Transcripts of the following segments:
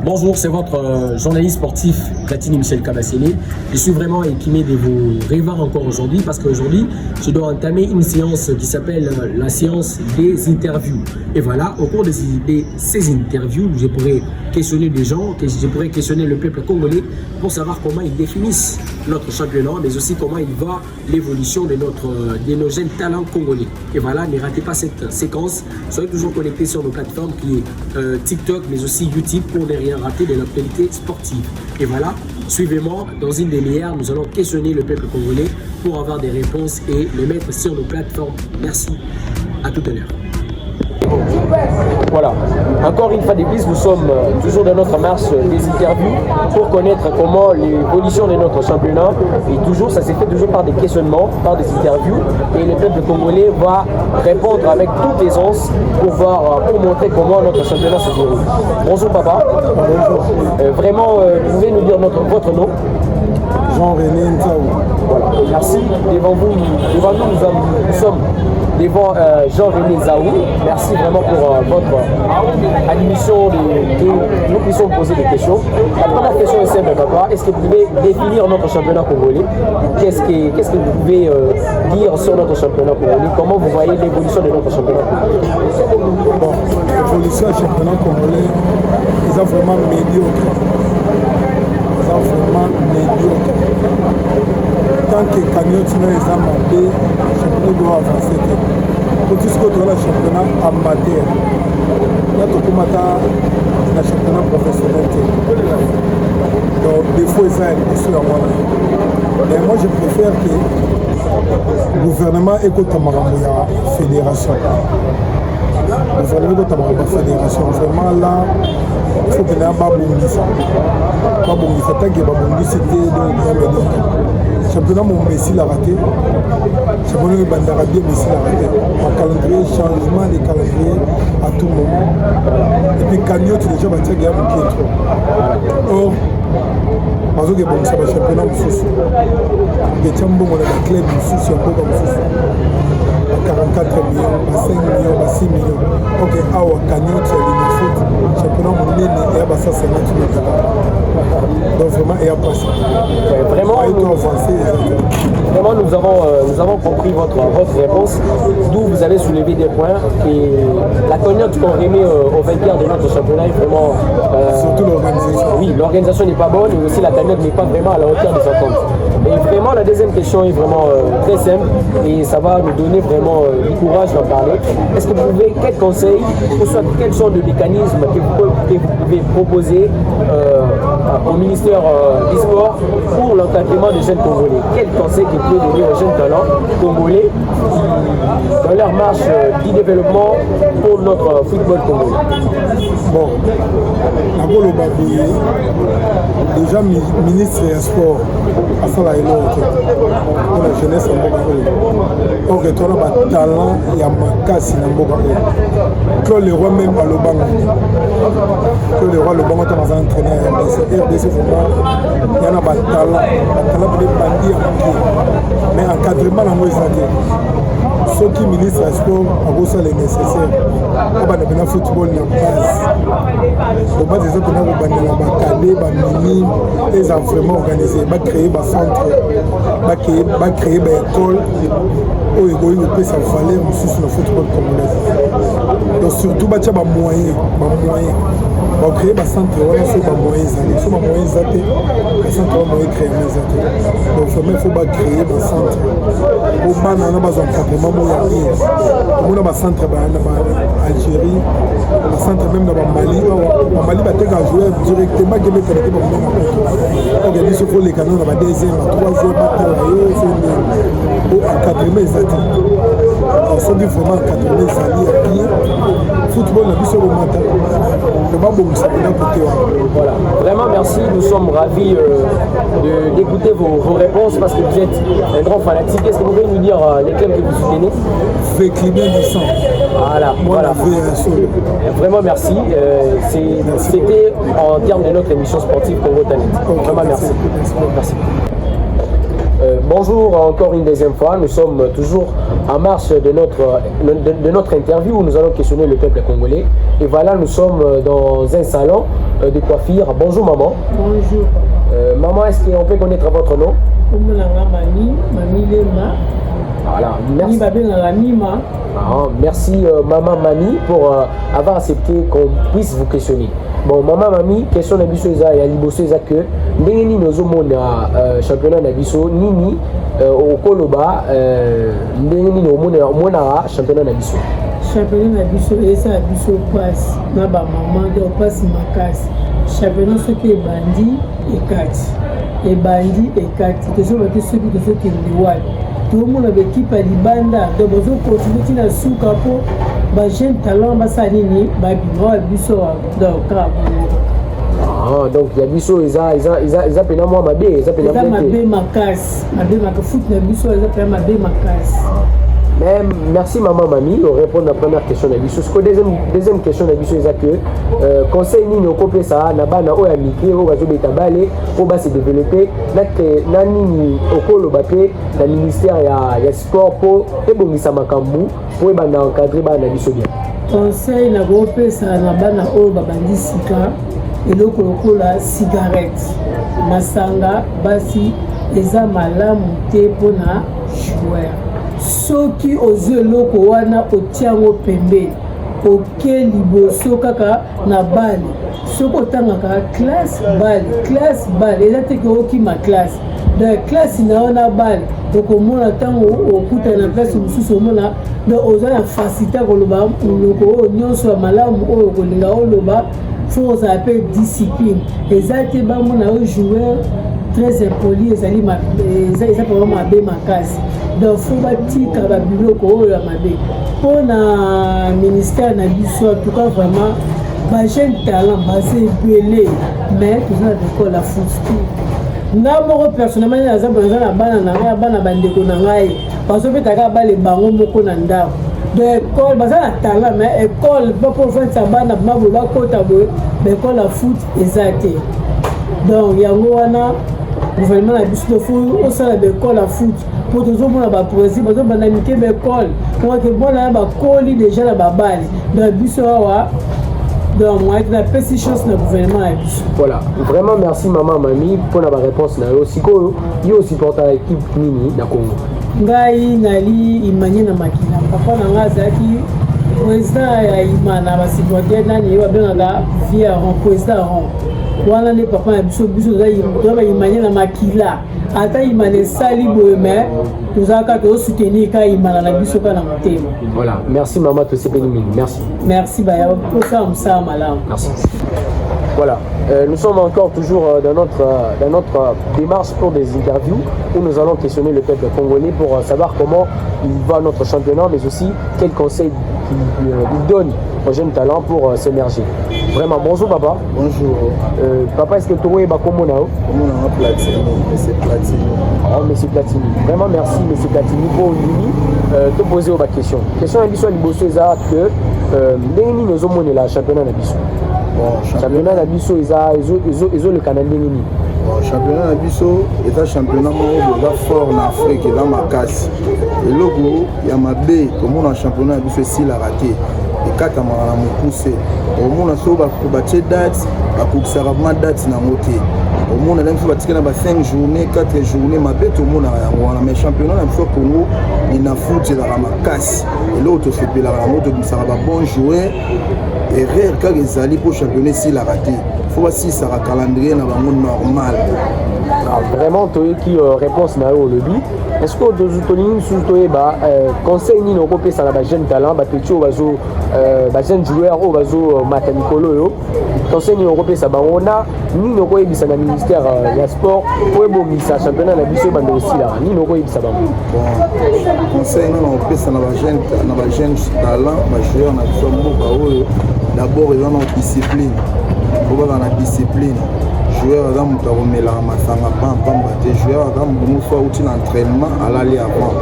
Bonjour, c'est votre journaliste sportif Platini Michel Kabassélé. Je suis vraiment équimé de vous revoir encore aujourd'hui parce qu'aujourd'hui, je dois entamer une séance qui s'appelle la séance des interviews. Et voilà, au cours de ces interviews, je pourrais questionner des gens, je pourrais questionner le peuple congolais pour savoir comment ils définissent notre championnat, mais aussi comment il va l'évolution de nos jeunes talents congolais. Et voilà, ne ratez pas cette séquence. Soyez toujours connectés sur nos plateformes qui est TikTok, mais aussi YouTube pour ne rien rater de l'actualité sportive. Et voilà, suivez-moi, dans une demi-heure, nous allons questionner le peuple congolais pour avoir des réponses et les mettre sur nos plateformes. Merci, à tout à l'heure. Voilà, encore une fois de plus, nous sommes toujours dans notre marche des interviews pour connaître comment l'évolution de notre championnat et toujours, ça s'est fait toujours par des questionnements, par des interviews et le peuple congolais va répondre avec toute aisance pour montrer comment notre championnat se déroule. Bonjour papa. Bonjour. Vraiment, vous pouvez nous dire votre nom? Jean-René Nzaou. Voilà, merci. Devant nous, nous sommes devant Jean-René Nzaou. Merci vraiment pour votre admission que nous puissions poser des questions. La première question est simple, papa. Est-ce que vous pouvez définir notre championnat congolais? Qu'est-ce que vous pouvez dire sur notre championnat congolais? Comment vous voyez l'évolution de notre championnat congolais? Bon, l'évolution du championnat congolais, ils ont vraiment médiocre. Vraiment médiocre. Tant que Cagnotte n'est pas monté, le championnat doit avancer. Pour tout ce que tu as le championnat amateur, là tu commences le championnat professionnel. Donc des fois ça est sur moi. Mais moi je préfère que le gouvernement écoute la fédération. Le gouvernement écoute la fédération. Vraiment là, il faut que les gens babongissent. Babongissent, tant que babongissent, c'était donc championnat mon Messi l'a raté. Championnat Bandarabie Messi l'a raté. En calendrier, changement de calendrier à tout moment. Et puis Cagnotte, les gens vont dire qu'il y a un pied trop. Or, parce que bon, c'est le championnat Moussous. Les Tchambon, on a la clé Moussous, un peu comme Moussous. 44 millions, 5 millions, 6 millions. Ok, awa Cagnotte, c'est le foot. Championnat mondial, il y a 50 millions. Donc vraiment, il y a pas ça. Vraiment, nous avons compris votre réponse, d'où vous avez soulevé des points. Et la cagnotte qu'on remet aux vainqueurs de notre championnat est vraiment... surtout l'organisation. Oui, l'organisation n'est pas bonne et aussi la cagnotte n'est pas vraiment à la hauteur des attentes. Et vraiment, la deuxième question est vraiment très simple et ça va nous donner vraiment du courage d'en parler. Est-ce que vous pouvez, quel conseil, ou soit quels sont les mécanismes que vous pouvez proposer au ministère du Sport pour l'encadrement des jeunes Congolais? Quel conseil que vous pouvez donner aux jeunes talents congolais dans leur marche du développement pour notre football congolais? Bon, d'abord le Babouyé, déjà ministre des Sports, à ça là, il pour la jeunesse en Bogaoui. Donc, tu as un talent, il y a un casse en Bogaoui. Claude Leroy même à l'Obango. Claude Leroy, l'Obango, tu as un entraîneur à RDC. RDC, vraiment, il y a un talent pour les bandits à manquer. Mais encadrement, dans nos états. Ceux qui ministre des Sports ont ça les nécessaires. On va faire football na base. On va dire que nous avons cadé, mini, ils ont vraiment organisé, va créer un centre, va créer une école où ils peuvent s'en valeur sur le football congolais. Donc surtout, il y a des moyens. On va créer un centre où il faut des moyens. Il faut des moyens, le centre va créer des moyens. Donc il faut créer un centre. Au bas, on a besoin d'encadrement. On a un centre en Algérie, un centre même dans le Mali. Au Mali, on a joué directement qui est connecté pour nous. On a dit qu'il faut les canons dans la deuxième, la troisième, pour encadrer les athlètes. On s'est dit vraiment encadrer les alliés à pied. Football, on a vu sur le matin. Le bas, bon, ça vient côté. Voilà, vraiment merci. Nous sommes ravis d'écouter vos réponses parce que vous êtes un grand fanatique. Est-ce que vous pouvez nous dire les clubs que vous soutenez? Véclimer du sang. Voilà. Vraiment merci. C'était en termes de notre émission sportive Congo Talent. Vraiment merci. Bonjour encore une deuxième fois. Nous sommes toujours en marche de notre interview où nous allons questionner le peuple congolais. Et voilà, nous sommes dans un salon de coiffure. Bonjour maman. Bonjour. Maman, est-ce qu'on peut connaître votre nom? Mamie Lema. Voilà, merci. Merci maman Mami pour avoir accepté qu'on puisse vous questionner. Bon, maman Mami, question na biso eza ya liboso eza que ndenge nini ozomona championnat na biso nini okoloba ndenge nini omona championnat na biso. Championnat na biso eza ya biso passe na ba maman de passe makasi. Championnat soki ebandi ekati tozobaki soki tozokende wapi tomona baekipe ya libanda donc bazokontinue tina suka mpo bajeune talent basala nini babima ya biso donc kaka donc ya biso eza pena mwa mabe eza mabe makasi foot na biso eza pena mabe makasi. Merci maman Mami de répondre à la première question de Bisso. Deuxième question de Bisso est que conseil nini okopé ça na bana o ya micro o bazo beta balé o ba se développer na nini okolo bapé na ministère ya sport po ebongisa makambu po bana encadrer bana biso bien. Conseil na kopé ça na bana o babandi sika eloko lokola cigarette masanga basi eza malamu te pona joueur. Soki ozi eloko wana otiango pembeni oke liboso kaka na bale soki otangaka classe bale eza teke okima classe donc classe na wana bale okomona ntango okuta na classe mosusu omona donc oza na facilité koloba monoko oyo nyonso ya malamu oyo kolinga oloba fo ozala mpe discipline eza te bamona oyo joueur très impoli ezali eza papa mabe makasi donc fo batika babiloko oyo ya mabe mpo na ministère na biso en tout cas vraiment bajeune talent baza ebele mais toza na bekole ya foot nga moko personnellement naza na bana na ngai bana bandeko na ngai bazobetaka bale bango moko na ndako de école baza na talent mais école bapo vantisa bana mabo bakota boye baekole ya foot eza te donc yango wana gouvernement na biso fo osala baekole ya foot mpo tozomona baprincipe bazobanda mike baekole moke bona bakoli déjà na babale donc biso awa donc moi na pesi chance na gouvernement na biso. Voilà, vraiment merci maman Mami pour la réponse na yo sikoyo yo supporter équipe nini na Congo. Ngai nali imanye na makila papa na nga azalaki président ya imana basupporter nani yo babengaka via ron président ron wana nde papa na biso toza baimanye na makila ata imana esali boye mais tozalaka tozosoutenir ka imana na biso ka na motema. Voilà, merci maman tosepeli mingi, merci baya posala mosala malamu. Merci. Voilà, nous sommes encore toujours dans notre démarche pour des interviews où nous allons questionner le peuple congolais pour savoir comment il va notre championnat, mais aussi quels conseils il donne aux jeunes talents pour s'émerger. Vraiment, bonjour papa. Bonjour. Papa, est-ce que tu es Bakomo Nao? Platini, M. Platini. Oh, M. Platini. Vraiment merci M. Platini pour te poser aux questions. Question à l'issue de que nous avons le championnat de Bissou. Championnat na biso ezo le Canadien nini. Championnat na biso est un championnat moko fort en Afrique et dans makasi. Et logo ya mabe comme on a championnat na biso si la raté. Et kata mara mukuse. Au monde so ba kobache date, ba kokisara ma date na moté. Au monde là faut batika na ba 5 journées, 4 journées mabe tout le monde a mais championnat na biso Congo ina foot la makasi. Et l'autre se pela la moto comme ça va bon jouer. Et rare quand ils allaient pour championnat si la raté. Faut voir si ça va calendrier dans le monde normal. Vraiment toi qui réponse na au lobby. Est-ce que vous avez sous conseil ni no kopesa na ba jeune talent ba petit au bazo ba jeune joueur au bazo matanikolo yo conseil ni no kopesa ba ona ni no ko ebisa na ministère ya sport po ebomisa championnat na biso bande aussi là ni no ko ebisa ba bon conseil no kopesa na ba jeune talent ba joueur na biso mboka oyo d'abord ils ont discipline faut avoir la discipline joueur dans mon taromela masanga pamba te joueur dans mon fois outil l'entraînement à l'aller avant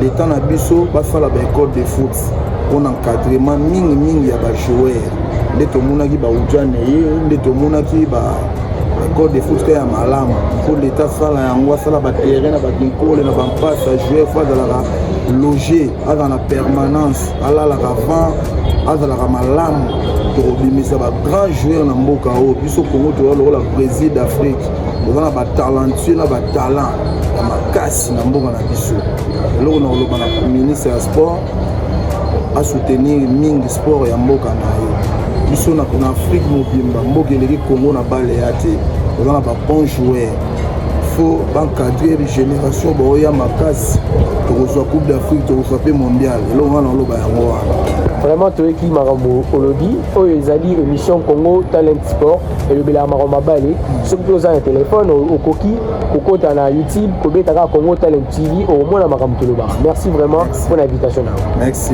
les temps na biso ba faire la école de foot pour encadrement mingi ya ba joueur nde to mona ki ba ujane ye nde to mona ki ba corps de foot ya malamu pour l'état sala yango asala baterrain na bakinkole na bampasi ajouer fo azalaka loger aza na permanence alalaka vent azalaka malamu tokobimisa bagrand joueur na mboka oyo biso Congo toza lokola Brésil d'Afrique toza na batalentueux na batalant ya makasi na mboka na biso eloko na koloba na ministre ya sport asoutenir mingi sport ya mboka na ye biso na Afrique mobimba mboka eleki Congo na bale ya te toza na babon joueur faut encadrer génération baoya makasi tokozwa coupe d'Afrique tokozwa pe mondial eloko wana oloba yango wana vraiment toyeki makambo olobi oyo ezali émission Congo Talent Sport elobelaka makambo mabale soki mpe oza na telefone okoki kokota na YouTube kobetaka Congo Talent TV okomona makambo tolobaka merci vraiment pour l'invitation na merci